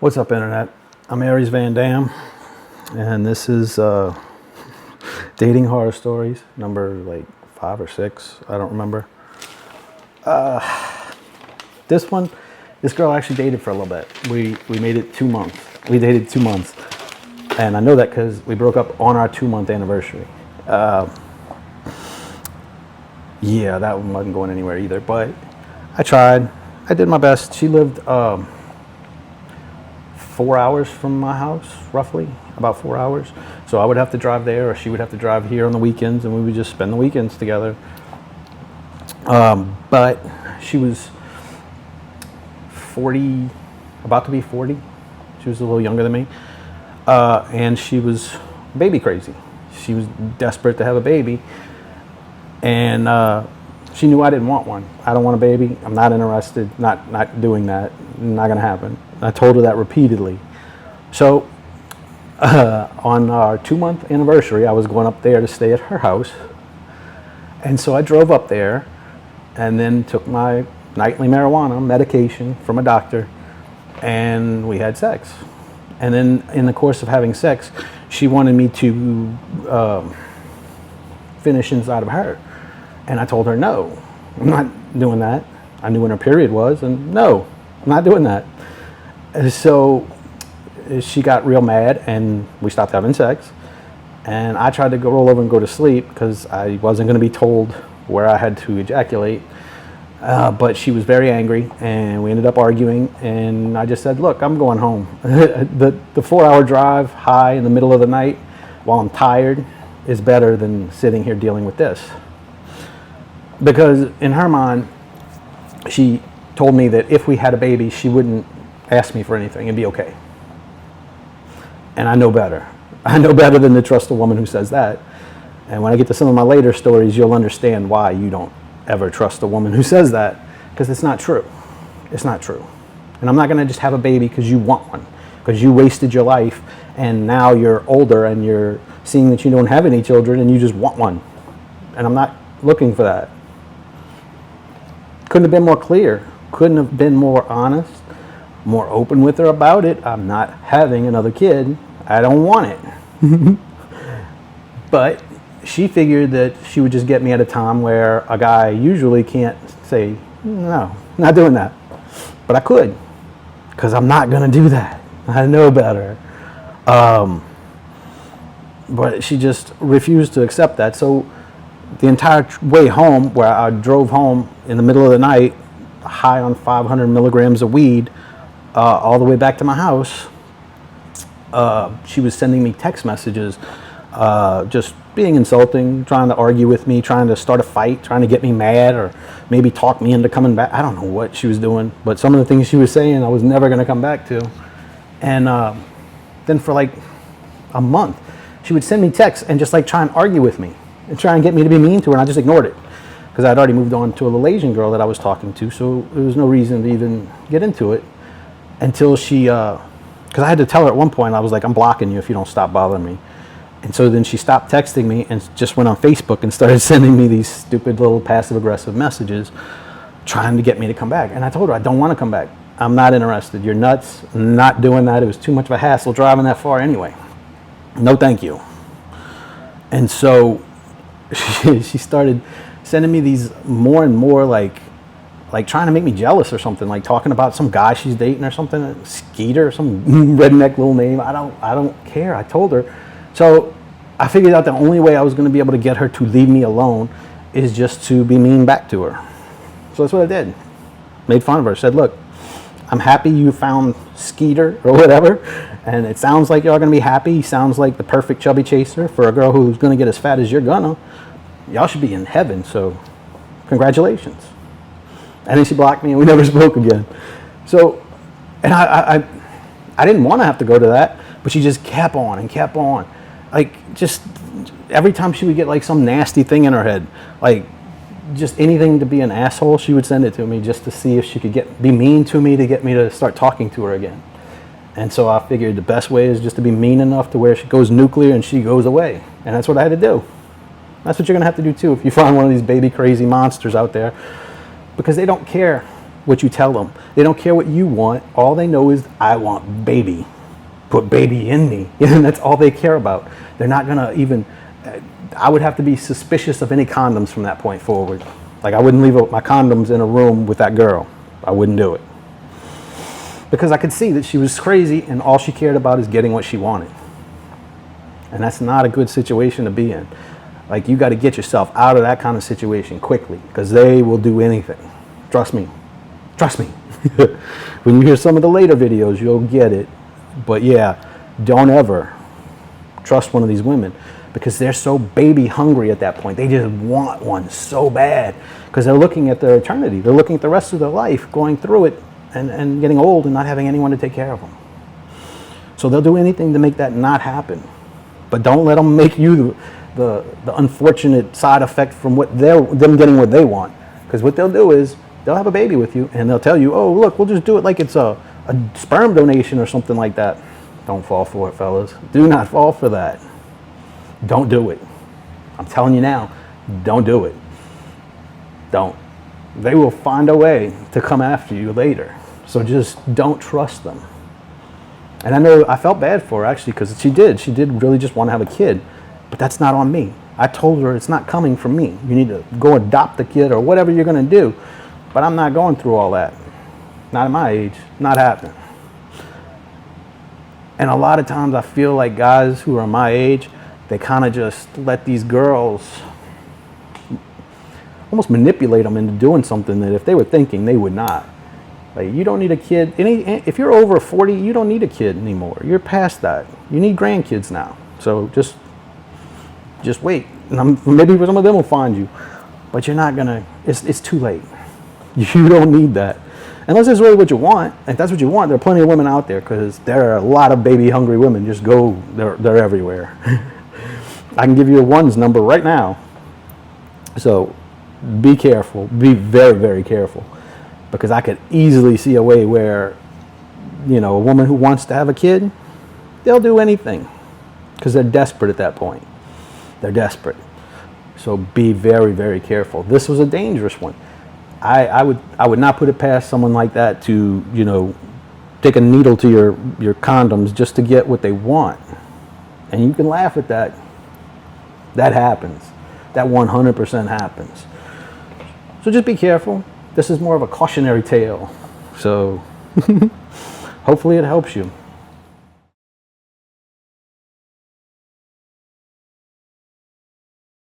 What's up, Internet? I'm Aries Van Dam, and this is Dating Horror Stories, number like 5 or 6, I don't remember. This girl actually dated for a little bit. We made it 2 months. We dated 2 months, and I know that because we broke up on our 2-month anniversary. Yeah, that one wasn't going anywhere either, but I tried. I did my best. She lived 4 hours from my house, roughly, about 4 hours. So I would have to drive there, or she would have to drive here on the weekends, and we would just spend the weekends together. But she was 40, about to be 40. She was a little younger than me. And she was baby crazy. She was desperate to have a baby. And she knew I didn't want one. I don't want a baby. I'm not interested. Not doing that. Not going to happen. I told her that repeatedly. So on our 2-month anniversary, I was going up there to stay at her house. And so I drove up there and then took my nightly marijuana medication from a doctor, and we had sex. And then in the course of having sex, she wanted me to finish inside of her. And I told her, no, I'm not doing that. I knew when her period was, and no, I'm not doing that. And so she got real mad, and we stopped having sex. And I tried to go roll over and go to sleep because I wasn't going to be told where I had to ejaculate. But she was very angry, and we ended up arguing. And I just said, look, I'm going home. The 4-hour drive high in the middle of the night while I'm tired is better than sitting here dealing with this. Because in her mind, she told me that if we had a baby, she wouldn't ask me for anything and be okay. And I know better. I know better than to trust a woman who says that. And when I get to some of my later stories, you'll understand why you don't ever trust a woman who says that, because it's not true. It's not true. And I'm not going to just have a baby because you want one, because you wasted your life and now you're older and you're seeing that you don't have any children and you just want one. And I'm not looking for that. Couldn't have been more clear. Couldn't have been more honest, more open with her about it. I'm not having another kid. I don't want it. But she figured that she would just get me at a time where a guy usually can't say, no, not doing that. But I could, because I'm not going to do that. I know better. But she just refused to accept that. So the entire way home, where I drove home in the middle of the night, high on 500 milligrams of weed, all the way back to my house, she was sending me text messages, just being insulting, trying to argue with me, trying to start a fight, trying to get me mad, or maybe talk me into coming back. I don't know what she was doing, but some of the things she was saying I was never going to come back to. And then for like a month, she would send me texts and just like try and argue with me and try and get me to be mean to her, and I just ignored it because I'd already moved on to a little Asian girl that I was talking to, so there was no reason to even get into it until she, because I had to tell her at one point, I was like, I'm blocking you if you don't stop bothering me. And so then she stopped texting me and just went on Facebook and started sending me these stupid little passive-aggressive messages trying to get me to come back. And I told her, I don't want to come back. I'm not interested. You're nuts. I'm not doing that. It was too much of a hassle driving that far anyway. No, thank you. And so she started sending me these more and more like trying to make me jealous or something, like talking about some guy she's dating or something, Skeeter, some redneck little name. I don't care. I told her. So I figured out the only way I was going to be able to get her to leave me alone is just to be mean back to her. So that's what I did. Made fun of her. Said, look, I'm happy you found Skeeter or whatever, and it sounds like y'all going to be happy. He sounds like the perfect chubby chaser for a girl who's going to get as fat as you're gonna. Y'all should be in heaven, so congratulations. And then she blocked me and we never spoke again. So, and I didn't want to have to go to that, but she just kept on and kept on. Like, just every time she would get like some nasty thing in her head, like just anything to be an asshole, she would send it to me just to see if she could be mean to me to get me to start talking to her again. And so I figured the best way is just to be mean enough to where she goes nuclear and she goes away. And that's what I had to do. That's what you're going to have to do too if you find one of these baby crazy monsters out there, because they don't care what you tell them. They don't care what you want. All they know is, I want baby. Put baby in me. And that's all they care about. They're not going to even, I would have to be suspicious of any condoms from that point forward. Like, I wouldn't leave my condoms in a room with that girl. I wouldn't do it. Because I could see that she was crazy and all she cared about is getting what she wanted. And that's not a good situation to be in. Like, you got to get yourself out of that kind of situation quickly, because they will do anything. Trust me. Trust me. When you hear some of the later videos, you'll get it. But yeah, don't ever trust one of these women, because they're so baby hungry at that point. They just want one so bad, because they're looking at their eternity. They're looking at the rest of their life, going through it and getting old and not having anyone to take care of them. So they'll do anything to make that not happen. But don't let them make you the unfortunate side effect from them getting what they want. Because what they'll do is they'll have a baby with you and they'll tell you, oh, look, we'll just do it like it's a sperm donation or something like that. Don't fall for it, fellas. Do not fall for that. Don't do it. I'm telling you now, don't do it. Don't. They will find a way to come after you later. So just don't trust them. And I know I felt bad for her, actually, because she did really just want to have a kid. But that's not on me. I told her it's not coming from me. You need to go adopt the kid or whatever you're going to do. But I'm not going through all that. Not at my age. Not happening. And a lot of times I feel like guys who are my age, they kind of just let these girls almost manipulate them into doing something that if they were thinking, they would not. Like, you don't need a kid. If you're over 40, you don't need a kid anymore. You're past that. You need grandkids now. So just wait. And maybe some of them will find you. But you're not going to, it's too late. You don't need that. Unless that's really what you want. If that's what you want, there are plenty of women out there, because there are a lot of baby hungry women. Just go, they're everywhere. I can give you a ones number right now. So be careful. Be very, very careful. Because I could easily see a way where, a woman who wants to have a kid, they'll do anything. Because they're desperate at that point. They're desperate. So be very, very careful. This was a dangerous one. I would not put it past someone like that to, take a needle to your condoms just to get what they want. And you can laugh at that. That happens. That 100% happens. So just be careful. This is more of a cautionary tale. So hopefully it helps you.